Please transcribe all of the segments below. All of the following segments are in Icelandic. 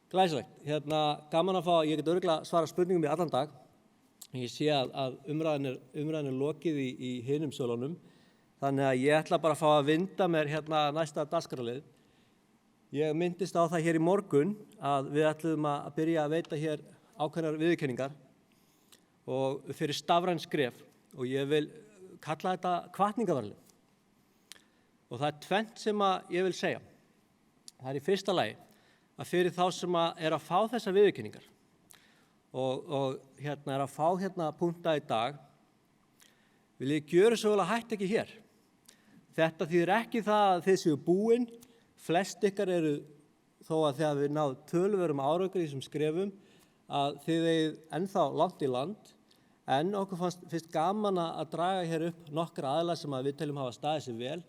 Glæsilegt. Gaman að fá, ég get örugglega svara spurningum í allan dag. Ég sé að umræðan er lokið í hinum sölunum. Þannig að ég ætla bara að fá að vinda mér næsta dagskrárlið. Ég myndist á það hér í morgun að við ætlum að byrja að veita hér ákveðnar viðurkenningar og fyrir stafræn skref og ég vil kalla þetta hvatningarverðlaun. Og það er tvennt sem ég vil segja. Það er í fyrsta lagi að fyrir þá sem er að fá þessar viðurkenningar og er að fá punkta í dag, vil ég gjöra svo vel að hætta ekki hér. Þetta þýðir ekki það að þið séu búin, flest ykkar eru þó að þegar við náð töluverðum árangri í þessum skrefum að þið eigið ennþá langt í land, en okkur fannst gaman að draga hér upp nokkra aðila sem við teljum hafa staðið sig vel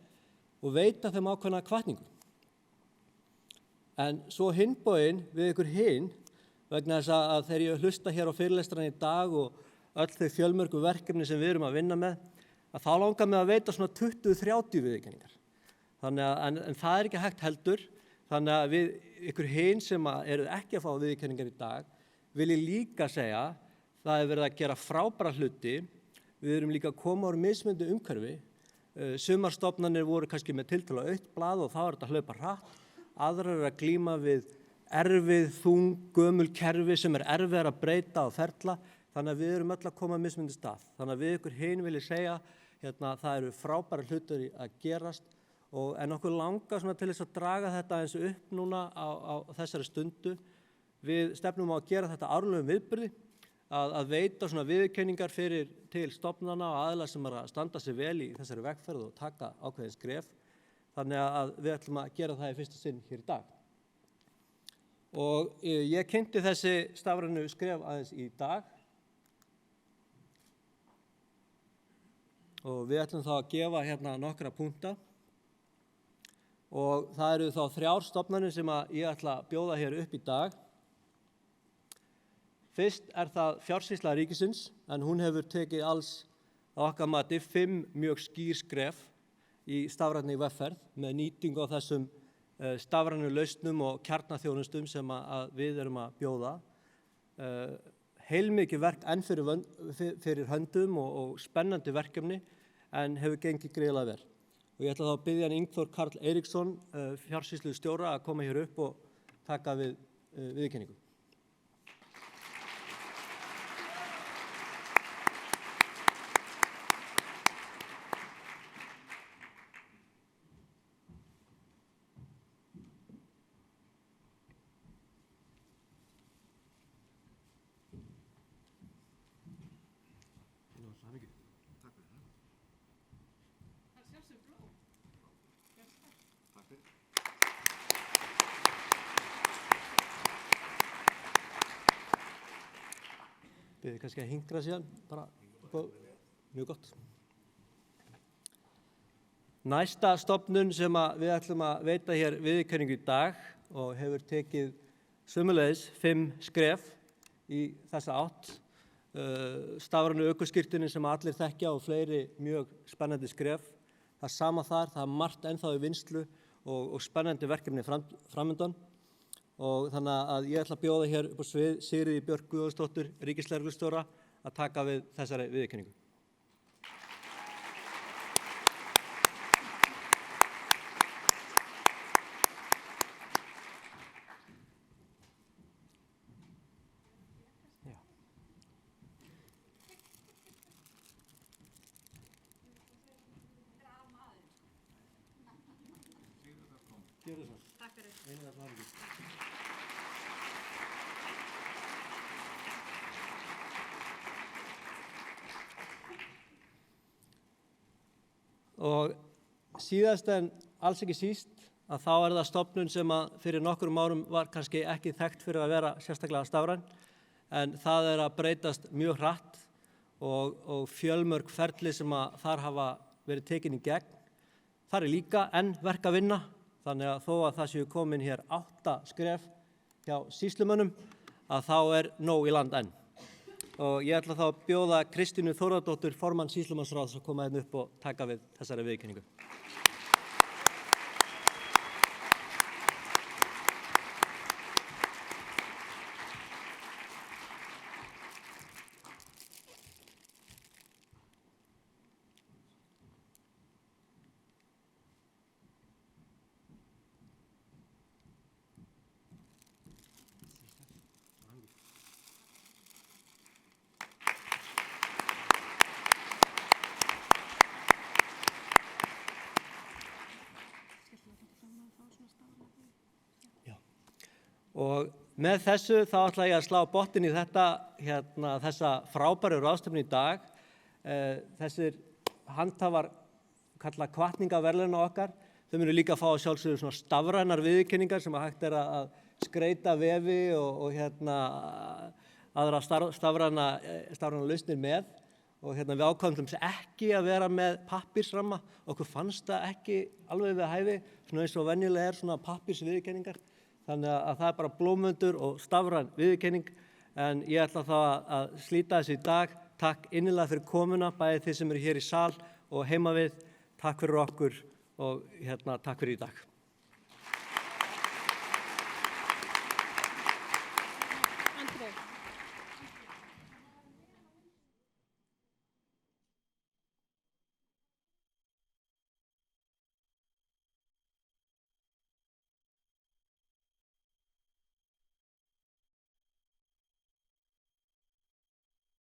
og veita þeim ákveðna hvatningu. En svo hinbóginn við ykkur hin, vegna þess að þegar ég hlusta hér á fyrirlestran í dag og öll þau fjölmörgu verkefni sem við erum að vinna með, að þá langar mig að veita svona 20-30 viðurkenningar. En það er ekki hægt heldur, þannig að við ykkur hin sem eru ekki að fá viðurkenningar í dag, vil ég líka segja, það er verið að gera frábæra hluti, við erum líka að koma úr mismunandi umhverfi, sumar stofnanir voru kannski með tiltölulega autt blað og þá er þetta að hlaupa hratt, aðrar eru að glíma við erfið, þung, gömul kerfi sem erfiðar að breyta og ferla, þannig að við erum öll að koma að mismunandi stað. Þannig að við ykkur hin vil ég segja, það eru frábæra hlutir að gerast, en okkur langar til þess að draga þetta eins upp núna á þessari stundu. Við stefnum á að gera þetta árlegum viðburði, að veita viðurkenningar til stofnana og aðila sem að standa sig vel í þessari vegferð og taka ákveðin skref. Þannig að við ætlum að gera það í fyrsta sinn hér í dag. Og ég kynnti þessi stafrænu skref aðeins í dag. Og við ætlum þá að gefa nokkra punkta. Og það eru þá 3 stofnanir sem ég ætla að bjóða hér upp í dag. Fyrst er það Fjársýsla ríkisins, en hún hefur tekið alls á okkar mati 5 mjög skýr skref í stafrænni vegferð með nýtingu á þessum stafrænu lausnum og kjarnaþjónustum sem við erum að bjóða. Heilmikið verk enn fyrir höndum og spennandi verkefni, en hefur gengið gríðarlega vel. Og ég ætla þá að biðja Ingþór Karl Eiríksson, fjársýslustjóra, að koma hér upp og taka við viðurkenningu. Við kannski að hinkra síðan, bara mjög gott. Næsta stofnun sem við ætlum að veita hér viðurkenningu í dag og hefur tekið sömuleiðis 5 skref í þessa átt. Stafrænu ökuskírteinin sem allir þekkja og fleiri mjög spennandi skref. Það sama þar, það er margt ennþá í vinnslu og spennandi verkefni framundan. Og þannig að ég ætla að bjóða hér upp á svið Sigríði Björk Guðjónsdóttur, ríkislögreglustjóra, að taka við þessari viðurkenningu. Takk fyrir. Og síðast en alls ekki síst að þá er það stofnun sem fyrir nokkrum árum var kannski ekki þekkt fyrir að vera sérstaklega stafræn, en það er að breytast mjög hratt og fjölmörg ferli sem þar hafa verið tekin í gegn. Þar er líka enn verk að vinna, þannig að þó að það séu komin hér 8 skref hjá sýslumönnum, að þá er nóg í land enn. Og ég ætla þá að bjóða Kristínu Þórðardóttur, formann sýslumannsráðs, að koma hérna upp og taka við þessari viðurkenningu. Og með þessu þá ætla ég að slá botnin í þessa frábæru ráðstefnu í dag. Þessir handhafar kalla hvatningaverðlauna okkar. Þau munu líka fá að sjálfsögðu svona stafrænar viðurkenningar sem hægt að skreyta vefi og aðra stafræna lausnir með. Og við ákváðum ekki að vera með pappírsramma. Okkur fannst það ekki alveg við hæfi, svona eins og venjulega svona pappírsviðurkenningar. Þannig að það bara blómvöndur og stafræn viðurkenning. En ég ætla þá að slíta þessu í dag. Takk innilega fyrir komuna, bæði þið sem eru hér í sal og heima við. Takk fyrir okkur og takk fyrir í dag.